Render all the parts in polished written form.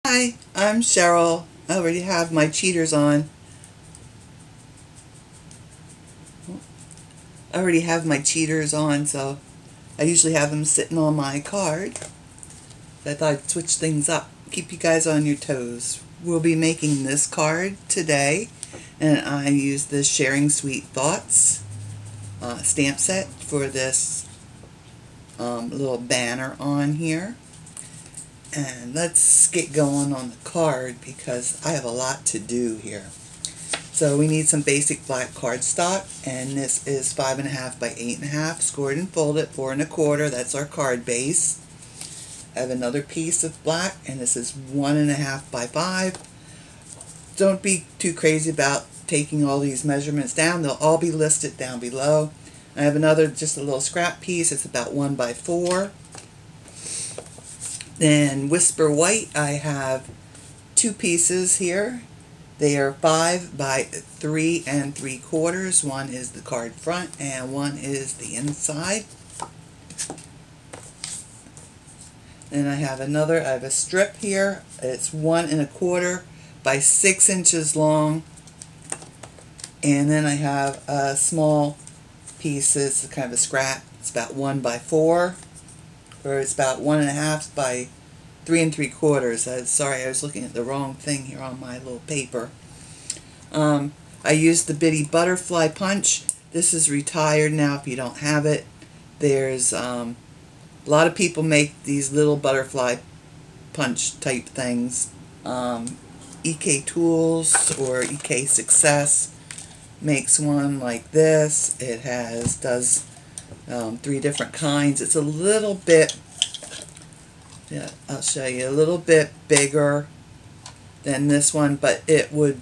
Hi, I'm Cheryl. I already have my cheaters on. So I usually have them sitting on my card. I thought I'd switch things up, keep you guys on your toes. We'll be making this card today, and I use the Sharing Sweet Thoughts stamp set for this little banner on here. And let's get going on the card because I have a lot to do here. So we need some basic black cardstock, and this is 5.5 by 8.5, scored and folded, 4 1/4. That's our card base. I have another piece of black, and this is 1.5 by 5. Don't be too crazy about taking all these measurements down. They'll all be listed down below. I have another, just a little scrap piece. It's about 1 by 4. Then Whisper White, I have 2 pieces here. They are 5 by 3 3/4. One is the card front and one is the inside. Then I have a strip here. It's 1 1/4 by 6 inches long. And then I have a small piece, it's kind of a scrap. It's about 1 by 4. Or it's about 1.5 by 3 3/4. Sorry, I was looking at the wrong thing here on my little paper. I used the Bitty Butterfly Punch. This is retired now if you don't have it. There's a lot of people make these little butterfly punch type things. EK Tools or EK Success makes one like this. It does 3 different kinds. It's a little bit, I'll show you, a little bit bigger than this one, but it would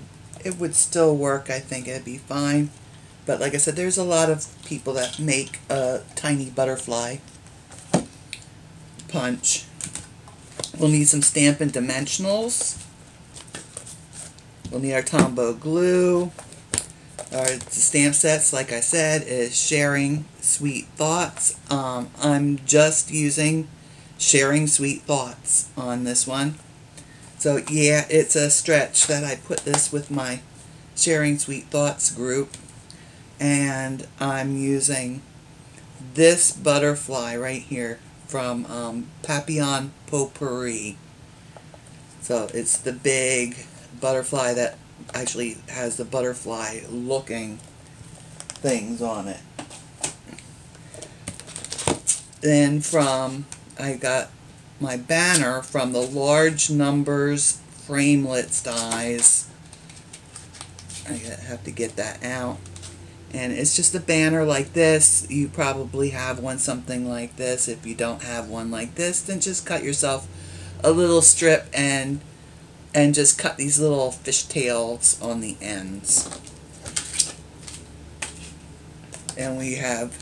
still work. I think it'd be fine. But like I said, there's a lot of people that make a tiny butterfly punch. We'll need some Stampin Dimensionals. We'll need our Tombow glue. Our stamp sets, like I said, is Sharing Sweet Thoughts. I'm just using Sharing Sweet Thoughts on this one. So yeah, it's a stretch that I put this with my Sharing Sweet Thoughts group. And I'm using this butterfly right here from Papillon Potpourri. So it's the big butterfly that actually has the butterfly looking things on it. Then I got my banner from the Large Numbers Framelits dies. I have to get that out. And it's just a banner like this. You probably have one something like this. If you don't have one like this, then just cut yourself a little strip and just cut these little fishtails on the ends. And we have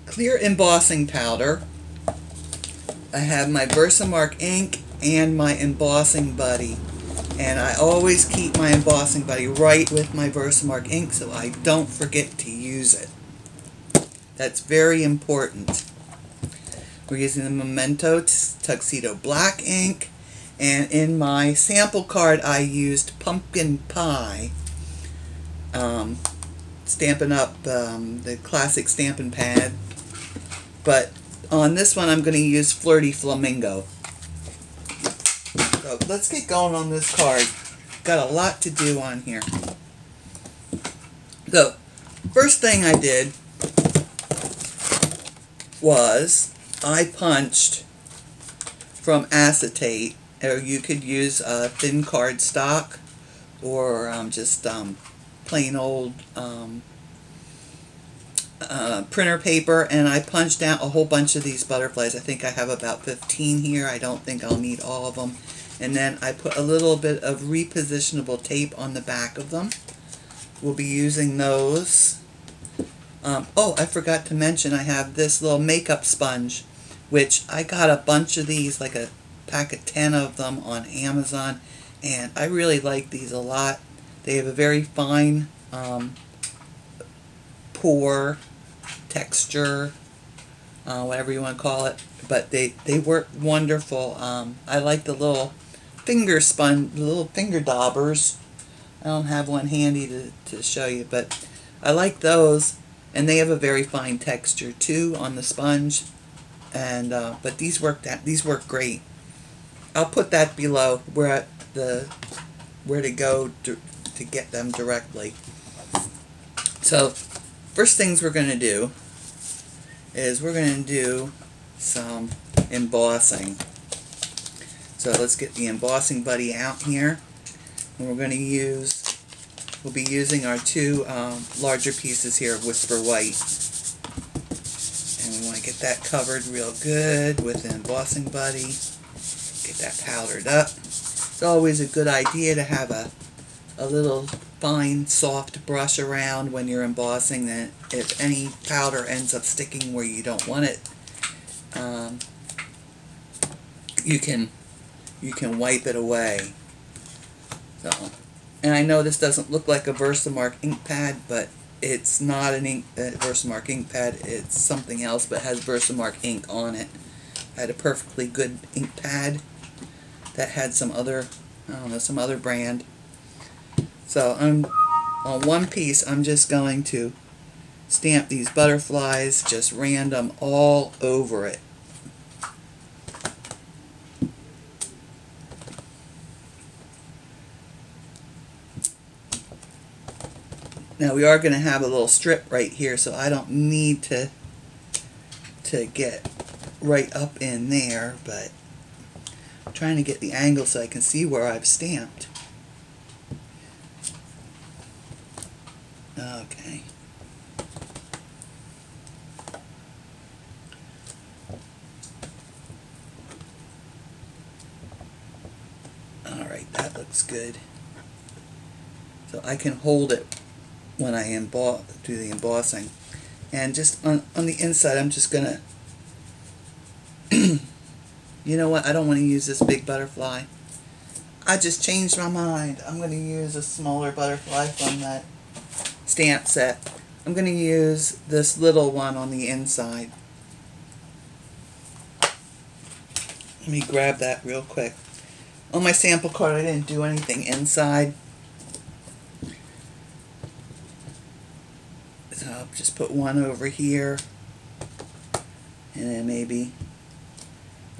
clear embossing powder. I have my Versamark ink and my Embossing Buddy. And I always keep my Embossing Buddy right with my Versamark ink so I don't forget to use it. That's very important. We're using the Memento Tuxedo black ink. And in my sample card I used Pumpkin Pie. Stampin' Up the classic Stampin Pad. But on this one I'm going to use Flirty Flamingo. So let's get going on this card. Got a lot to do on here. So first thing I did was I punched from Acetate, or you could use thin cardstock or just plain old printer paper, and I punched out a whole bunch of these butterflies. I think I have about 15 here. I don't think I'll need all of them. And then I put a little bit of repositionable tape on the back of them. We'll be using those. Oh, I forgot to mention I have this little makeup sponge, which I got a bunch of these, like a pack of 10 of them on Amazon, and I really like these a lot. They have a very fine pour texture, whatever you want to call it, but they work wonderful. I like the little finger sponge, little finger daubers. I don't have one handy to show you, but I like those, and they have a very fine texture too on the sponge. And but these work great. I'll put that below where to go to get them directly. So first things we're going to do is we're going to do some embossing. So let's get the Embossing Buddy out here, and we'll be using our two larger pieces here of Whisper White, and we want to get that covered real good with the Embossing Buddy. Get that powdered up. It's always a good idea to have a little fine soft brush around when you're embossing, that if any powder ends up sticking where you don't want it, you can wipe it away. So, and I know this doesn't look like a Versamark ink pad, but it's not an Versamark ink pad. It's something else, but has Versamark ink on it. I had a perfectly good ink pad that had some other, I don't know, some other brand. So on one piece, I'm just going to stamp these butterflies just random all over it. Now we are going to have a little strip right here, so I don't need to get right up in there, but I'm trying to get the angle so I can see where I've stamped. Okay. Alright, that looks good. So I can hold it when I do the embossing. And just on the inside, I'm just going to, you know what, I don't want to use this big butterfly. I just changed my mind. I'm going to use a smaller butterfly from that stamp set. I'm going to use this little one on the inside. Let me grab that real quick. On my sample card, I didn't do anything inside. So I'll just put one over here, and then maybe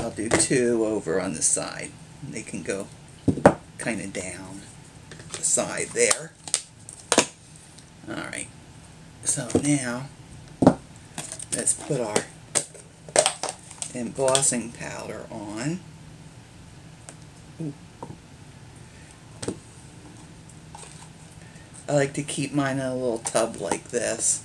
I'll do two over on the side. They can go kind of down the side there. Alright, so now let's put our embossing powder on. Ooh. I like to keep mine in a little tub like this.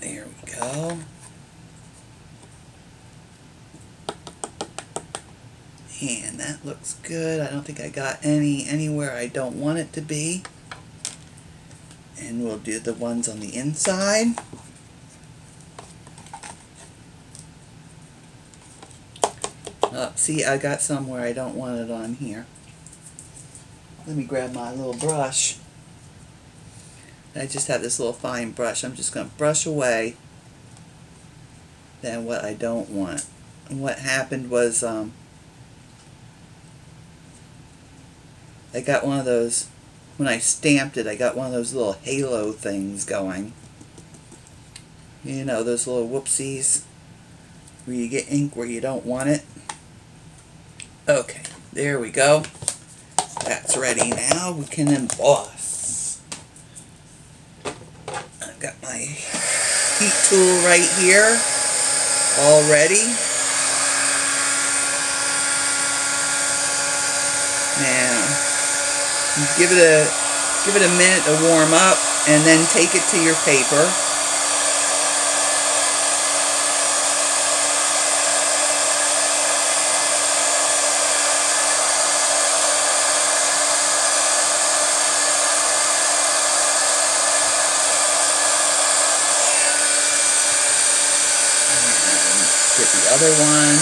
There we go. And that looks good. I don't think I got anywhere I don't want it to be. And we'll do the ones on the inside. Oh, see, I got some where I don't want it on here. Let me grab my little brush. I just have this little fine brush. I'm just going to brush away then what I don't want. And what happened was I got one of those, when I stamped it, I got one of those little halo things going. You know, those little whoopsies where you get ink where you don't want it. Okay, there we go. That's ready now. We can emboss. I've got my heat tool right here, all ready. Now, give it a minute to warm up, and then take it to your paper. Get the other one.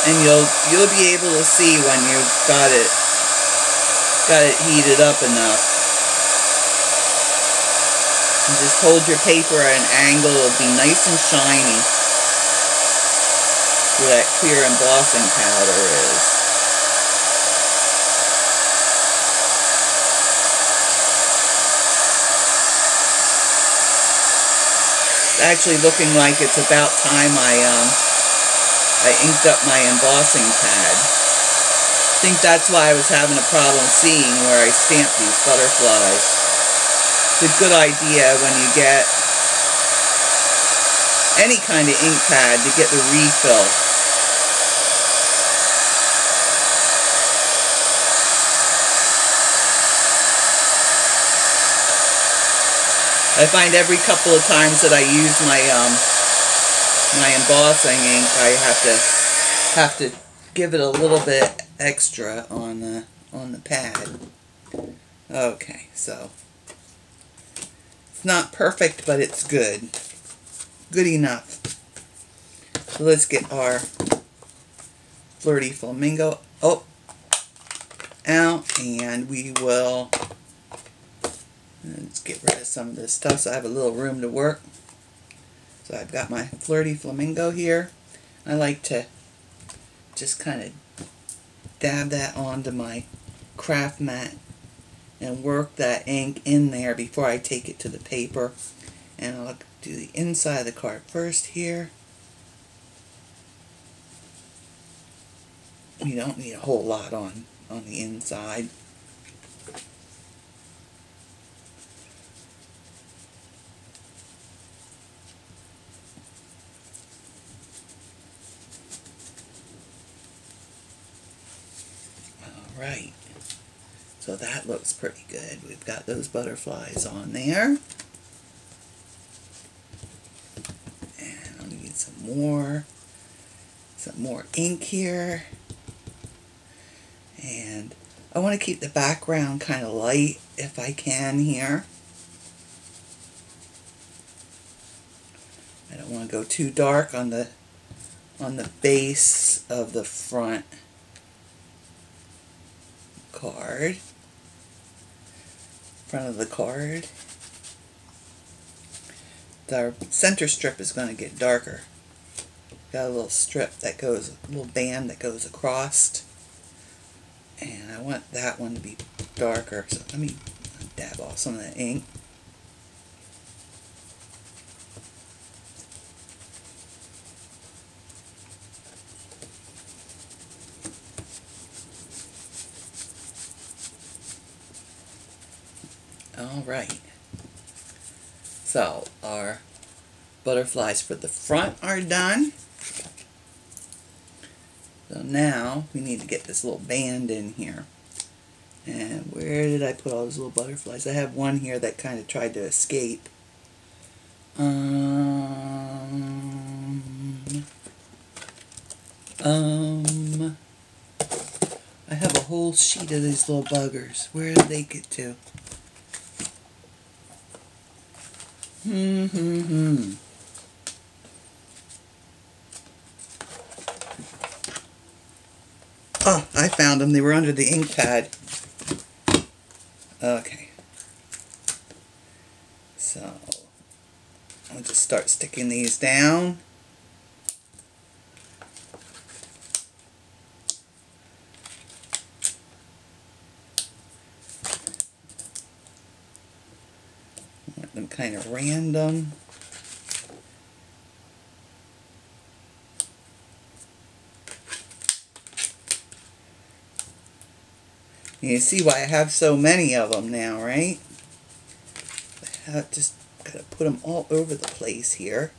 And you'll be able to see when you've got it got it heated up enough. And just hold your paper at an angle. It'll be nice and shiny where that clear embossing powder is. It's actually looking like it's about time I inked up my embossing pad. I think that's why I was having a problem seeing where I stamped these butterflies. It's a good idea when you get any kind of ink pad to get the refill. I find every couple of times that I use my my embossing ink, I have to give it a little bit extra on the pad. Okay, so it's not perfect, but it's good. Good enough. So let's get our Flirty Flamingo out, and we will, let's get rid of some of this stuff so I have a little room to work. So I've got my Flirty Flamingo here. I like to just kind of dab that onto my craft mat and work that ink in there before I take it to the paper. And I'll do the inside of the card first here. You don't need a whole lot on the inside. Alright, so that looks pretty good. We've got those butterflies on there. And I'll need some more ink here. And I want to keep the background kind of light if I can here. I don't want to go too dark on the base of the front card, front of the card. The center strip is going to get darker. Got a little strip that goes, a little band that goes across, and I want that one to be darker. So let me dab off some of that ink. Alright, so our butterflies for the front are done. So now we need to get this little band in here. And where did I put all those little butterflies? I have one here that kind of tried to escape. I have a whole sheet of these little buggers. Where did they get to? Oh, I found them. They were under the ink pad. Okay. So, I'll just start sticking these down. Want them kind of random. You see why I have so many of them now, right? I have just got to put them all over the place here.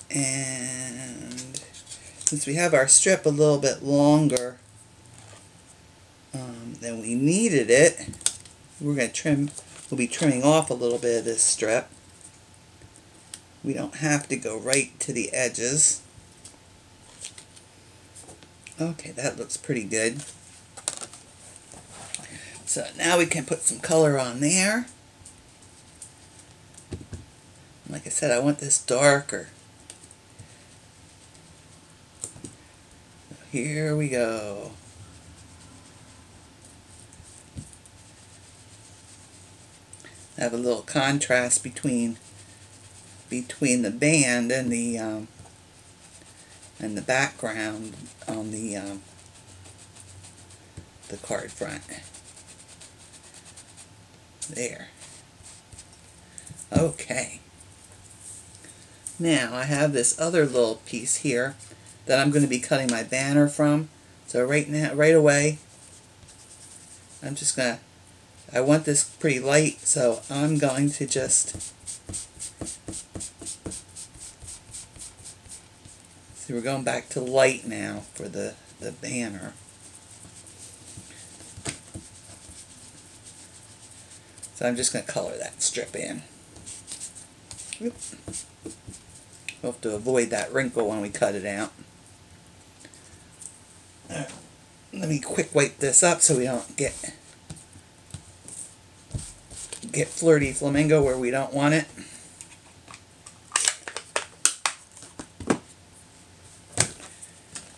And since we have our strip a little bit longer than we needed it, we're going to trim. We'll be trimming off a little bit of this strip. We don't have to go right to the edges. Okay, that looks pretty good. So now we can put some color on there. Like I said, I want this darker. Here we go. have a little contrast between the band and the background on the card front. There. Okay. Now I have this other little piece here that I'm going to be cutting my banner from. So right away, I'm just going to, I want this pretty light, so I'm going to just, see, we're going back to light now for the banner. So I'm just going to color that strip in. We'll have to avoid that wrinkle when we cut it out. Let me quick wipe this up so we don't get Flirty Flamingo where we don't want it.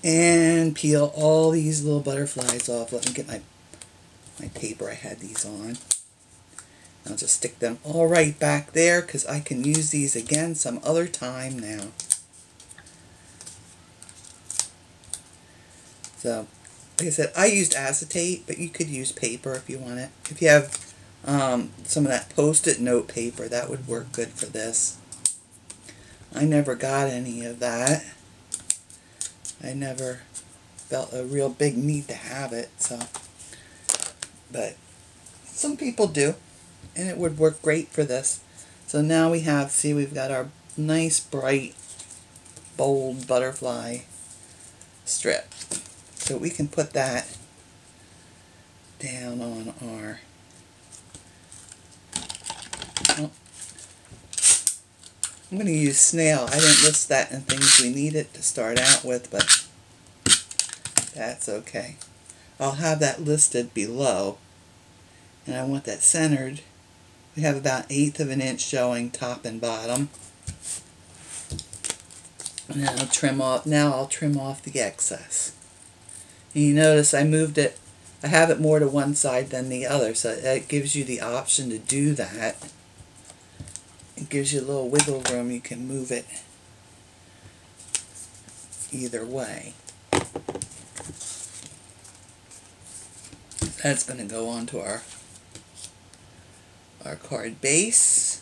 And peel all these little butterflies off. Let me get my paper I had these on. I'll just stick them all right back there because I can use these again some other time now. So, like I said, I used acetate, but you could use paper if you want it. If you have some of that Post-it note paper, that would work good for this. I never got any of that. I never felt a real big need to have it, so. But some people do. And it would work great for this. So now we have, see, we've got our nice, bright, bold butterfly strip. So we can put that down on our, oh, I'm going to use Snail. I didn't list that in things we needed to start out with, but that's okay. I'll have that listed below. And I want that centered. We have about 1/8 of an inch showing top and bottom. And I'll trim off the excess. And you notice I moved it, I have it more to one side than the other, so it gives you the option to do that. It gives you a little wiggle room, you can move it either way. That's going to go onto our card base.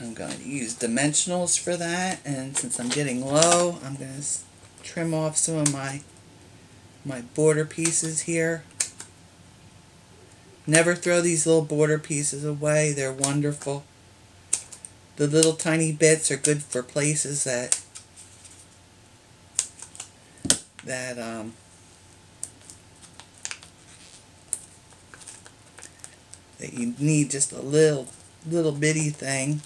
I'm going to use Dimensionals for that, and since I'm getting low, I'm going to trim off some of my border pieces here. Never throw these little border pieces away, they're wonderful. The little tiny bits are good for places that you need just a little bitty thing.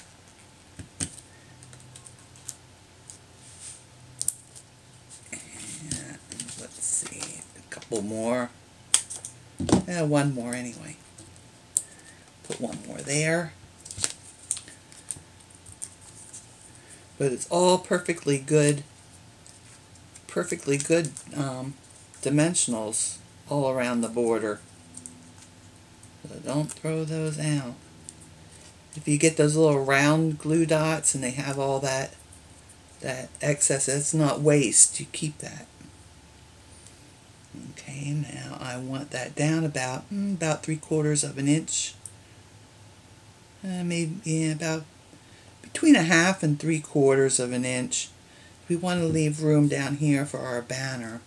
And let's see, a couple more. One more anyway. Put one more there. But it's all perfectly good dimensionals all around the border. So don't throw those out. If you get those little round glue dots and they have all that excess, it's not waste, you keep that. Okay, now I want that down about 3/4 of an inch. Maybe about between 1/2 and 3/4 of an inch. We want to leave room down here for our banner.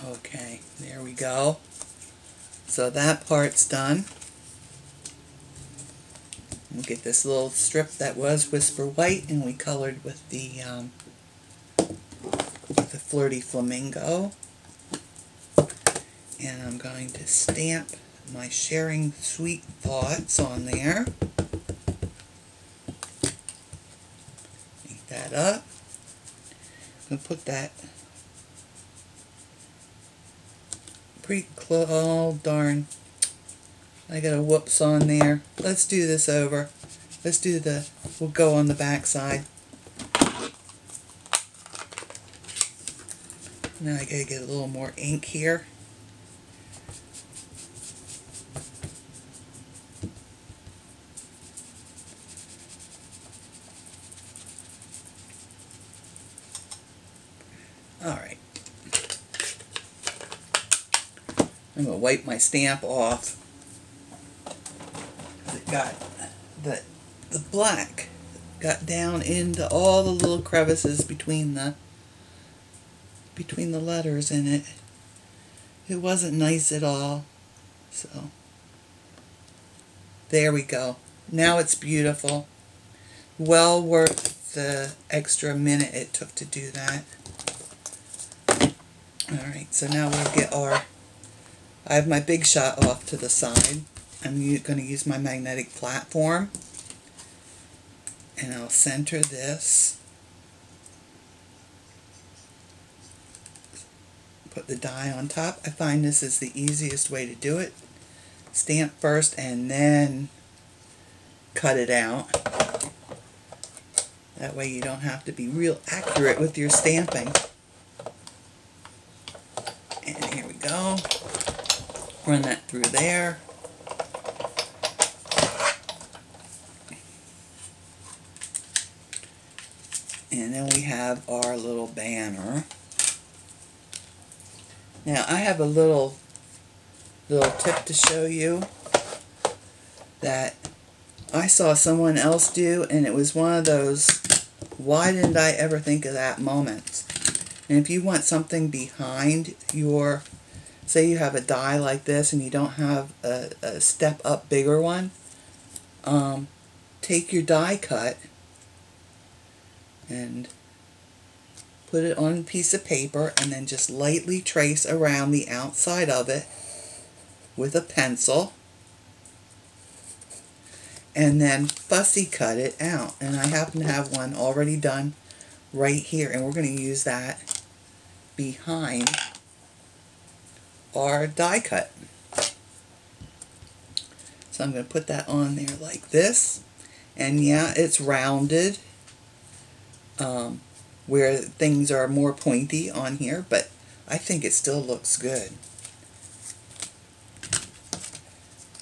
Okay, there we go. So that part's done. We'll get this little strip that was Whisper White, and we colored with the Flirty Flamingo. And I'm going to stamp my Sharing Sweet Thoughts on there. Make that up. I'm going to put that pretty close. Oh, darn. I got a whoops on there. Let's do this over. Let's do we'll go on the back side. Now I gotta get a little more ink here. Alright. I'm going to wipe my stamp off. It got the black got down into all the little crevices between the letters, and it wasn't nice at all. So there we go. Now it's beautiful. Well worth the extra minute it took to do that. Alright, so now we'll get I have my Big Shot off to the side. I'm going to use my magnetic platform, and I'll center this. Put the die on top. I find this is the easiest way to do it. Stamp first and then cut it out. That way you don't have to be real accurate with your stamping. And here we go. Run that through there. And then we have our little banner. Now I have a little tip to show you that I saw someone else do, and it was one of those why didn't I ever think of that moments. And if you want something behind your, say you have a die like this and you don't have a step up bigger one, take your die cut and put it on a piece of paper and then just lightly trace around the outside of it with a pencil, and then fussy cut it out. And I happen to have one already done right here, and we're going to use that behind our die cut. So I'm going to put that on there like this, and yeah, it's rounded where things are more pointy on here, but I think it still looks good.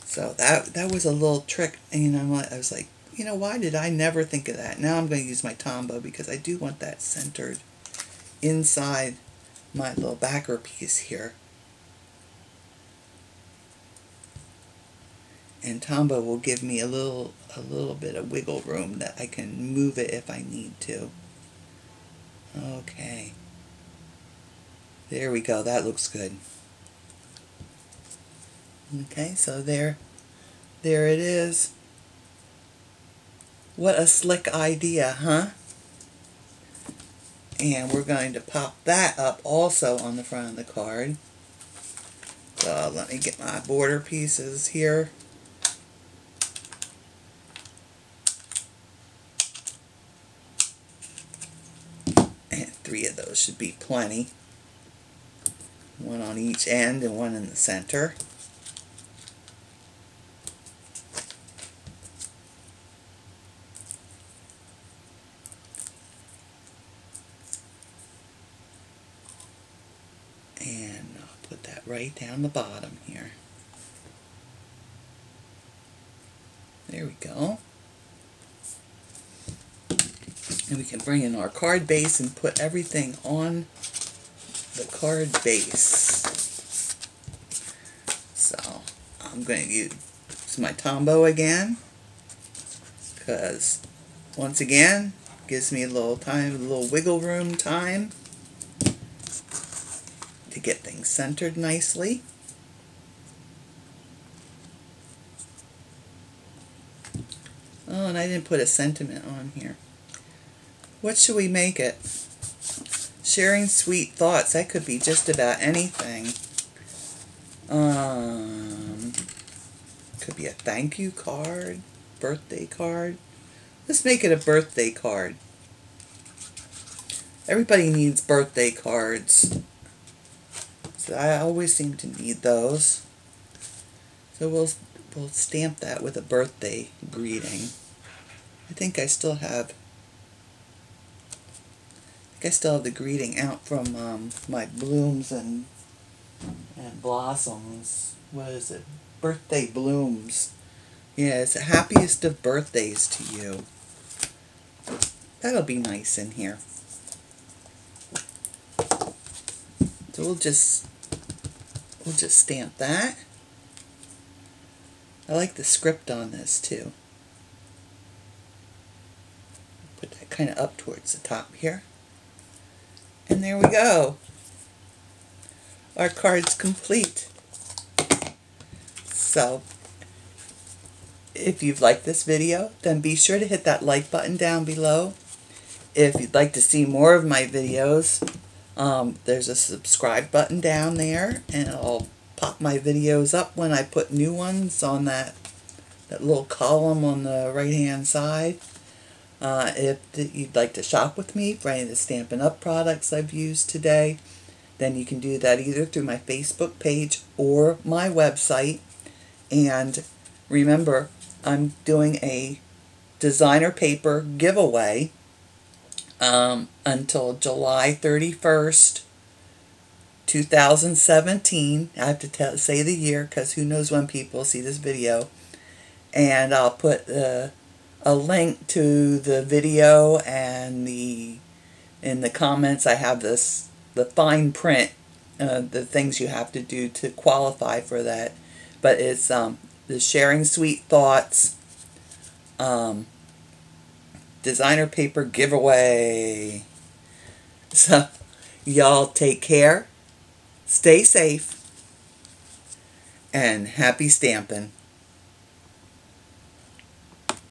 So that was a little trick, and I was like, you know, why did I never think of that? Now I'm going to use my Tombow because I do want that centered inside my little backer piece here. And Tombow will give me a little bit of wiggle room that I can move it if I need to. Okay. There we go. That looks good. Okay, so there it is. What a slick idea, huh? And we're going to pop that up also on the front of the card. So let me get my border pieces here. And 3 of those should be plenty. One on each end and one in the center. And I'll put that right down the bottom here. There we go. And we can bring in our card base and put everything on the card base. So I'm going to use my Tombow again, because once again gives me a little time, a little wiggle room time to get things centered nicely. Oh, and I didn't put a sentiment on here. What should we make it? Sharing sweet thoughts. That could be just about anything. Could be a thank you card, birthday card. Let's make it a birthday card. Everybody needs birthday cards. So I always seem to need those. So we'll stamp that with a birthday greeting. I think I still have I still have the greeting out from my blooms and blossoms. What is it? Birthday blooms. Yeah, it's the happiest of birthdays to you. That'll be nice in here. So we'll just stamp that. I like the script on this too. Put that kind of up towards the top here. And there we go. Our card's complete. So, if you've liked this video, then be sure to hit that like button down below. If you'd like to see more of my videos, there's a subscribe button down there, and I'll pop my videos up when I put new ones on that little column on the right hand side. If you'd like to shop with me for any of the Stampin' Up! Products I've used today, then you can do that either through my Facebook page or my website. And remember, I'm doing a designer paper giveaway until July 31st, 2017. I have to say the year because who knows when people see this video. And I'll put a link to the video, and in the comments I have the fine print, the things you have to do to qualify for that. But it's the Sharing Sweet Thoughts designer paper giveaway. So y'all take care, stay safe, and happy stamping.